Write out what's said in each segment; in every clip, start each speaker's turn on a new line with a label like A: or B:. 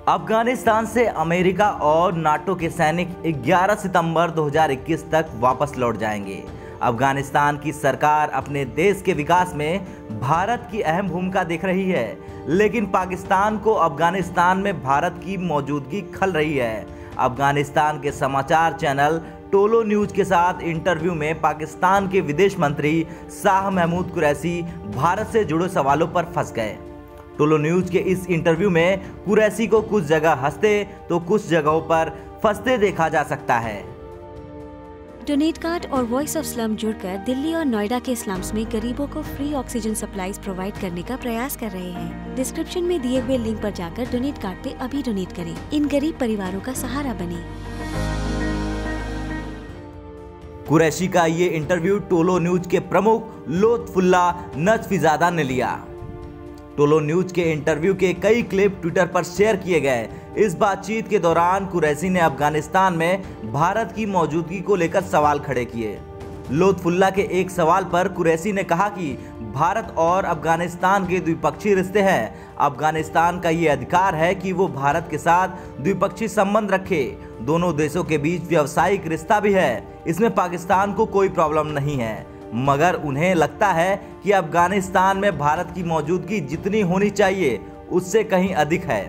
A: अफगानिस्तान से अमेरिका और नाटो के सैनिक 11 सितंबर 2021 तक वापस लौट जाएंगे। अफगानिस्तान की सरकार अपने देश के विकास में भारत की अहम भूमिका देख रही है, लेकिन पाकिस्तान को अफगानिस्तान में भारत की मौजूदगी खल रही है। अफगानिस्तान के समाचार चैनल टोलो न्यूज के साथ इंटरव्यू में पाकिस्तान के विदेश मंत्री शाह महमूद कुरैशी भारत से जुड़े सवालों पर फंस गए। टोलो न्यूज के इस इंटरव्यू में कुरैशी को कुछ जगह हंसते तो कुछ जगहों पर फंसते देखा जा सकता है।
B: डोनेट कार्ड और वॉइस ऑफ स्लम जुड़कर दिल्ली और नोएडा के स्लम्स में गरीबों को फ्री ऑक्सीजन सप्लाईज प्रोवाइड करने का प्रयास कर रहे हैं। डिस्क्रिप्शन में दिए हुए लिंक पर जाकर डोनेट कार्ड पे अभी डोनेट करें। इन गरीब परिवारों का सहारा बने।
A: कुरैशी का ये इंटरव्यू टोलो न्यूज के प्रमुख लुत्फुल्लाह नजफीजादा ने लिया। टोलो न्यूज के इंटरव्यू के कई क्लिप ट्विटर पर शेयर किए गए। इस बातचीत के दौरान कुरैशी ने अफगानिस्तान में भारत की मौजूदगी को लेकर सवाल खड़े किए। लुत्फुल्लाह के एक सवाल पर कुरैशी ने कहा कि भारत और अफगानिस्तान के द्विपक्षीय रिश्ते हैं। अफगानिस्तान का ये अधिकार है कि वो भारत के साथ द्विपक्षीय संबंध रखे। दोनों देशों के बीच व्यावसायिक रिश्ता भी है, इसमें पाकिस्तान को कोई प्रॉब्लम नहीं है, मगर उन्हें लगता है कि अफगानिस्तान में भारत की मौजूदगी जितनी होनी चाहिए उससे कहीं अधिक है,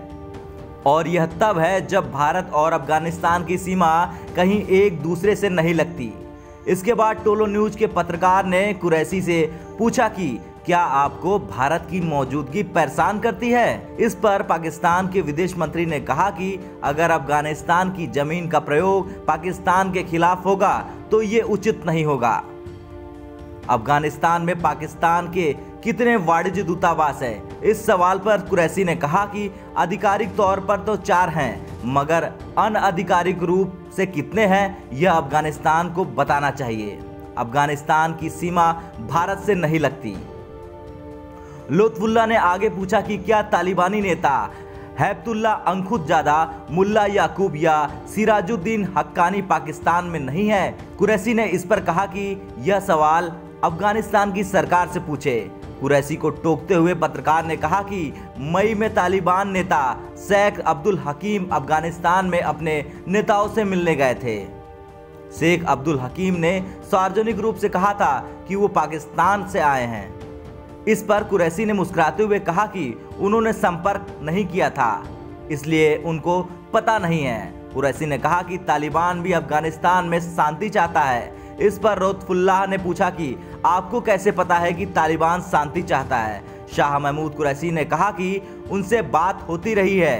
A: और यह तब है जब भारत और अफगानिस्तान की सीमा कहीं एक दूसरे से नहीं लगती। इसके बाद टोलो न्यूज के पत्रकार ने कुरैशी से पूछा कि क्या आपको भारत की मौजूदगी परेशान करती है। इस पर पाकिस्तान के विदेश मंत्री ने कहा कि अगर अफगानिस्तान की जमीन का प्रयोग पाकिस्तान के खिलाफ होगा तो ये उचित नहीं होगा। अफगानिस्तान में पाकिस्तान के कितने वाणिज्य दूतावास हैं? इस सवाल पर कुरैशी ने कहा कि आधिकारिक तौर पर तो 4 हैं, मगर अनआधिकारिक रूप से कितने हैं यह अफगानिस्तान को बताना चाहिए। अफगानिस्तान की सीमा भारत से नहीं लगती। लुत्फुल्लाह ने आगे पूछा कि क्या तालिबानी नेता हैबतुल्लाह अंखुज़ादा, मुल्ला याकूब या सिराजुद्दीन हक्कानी पाकिस्तान में नहीं है। कुरैशी ने इस पर कहा कि यह सवाल अफगानिस्तान की सरकार से पूछे। कुरैशी को टोकते हुए पत्रकार ने कहा कि मई में तालिबान नेता शेख अब्दुल हकीम अफगानिस्तान में अपने नेताओं से मिलने गए थे। शेख अब्दुल हकीम ने सार्वजनिक रूप से कहा था कि वो पाकिस्तान से आए हैं। इस पर कुरैशी ने मुस्कुराते हुए कहा कि उन्होंने संपर्क नहीं किया था, इसलिए उनको पता नहीं है। कुरैशी ने कहा कि तालिबान भी अफगानिस्तान में शांति चाहता है। इस पर लुत्फुल्लाह ने पूछा कि आपको कैसे पता है कि तालिबान शांति चाहता है। शाह महमूद कुरैशी ने कहा कि उनसे बात होती रही है।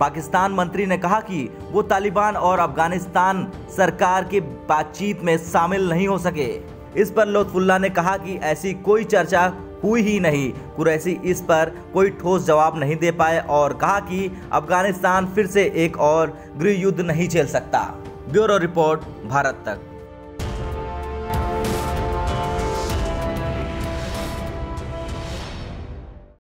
A: पाकिस्तान मंत्री ने कहा कि वो तालिबान और अफगानिस्तान सरकार की बातचीत में शामिल नहीं हो सके। इस पर लुत्फुल्लाह ने कहा कि ऐसी कोई चर्चा हुई ही नहीं। कुरैशी इस पर कोई ठोस जवाब नहीं दे पाए और कहा कि अफगानिस्तान फिर से एक और गृह युद्ध नहीं झेल सकता। ब्यूरो रिपोर्ट, भारत तक।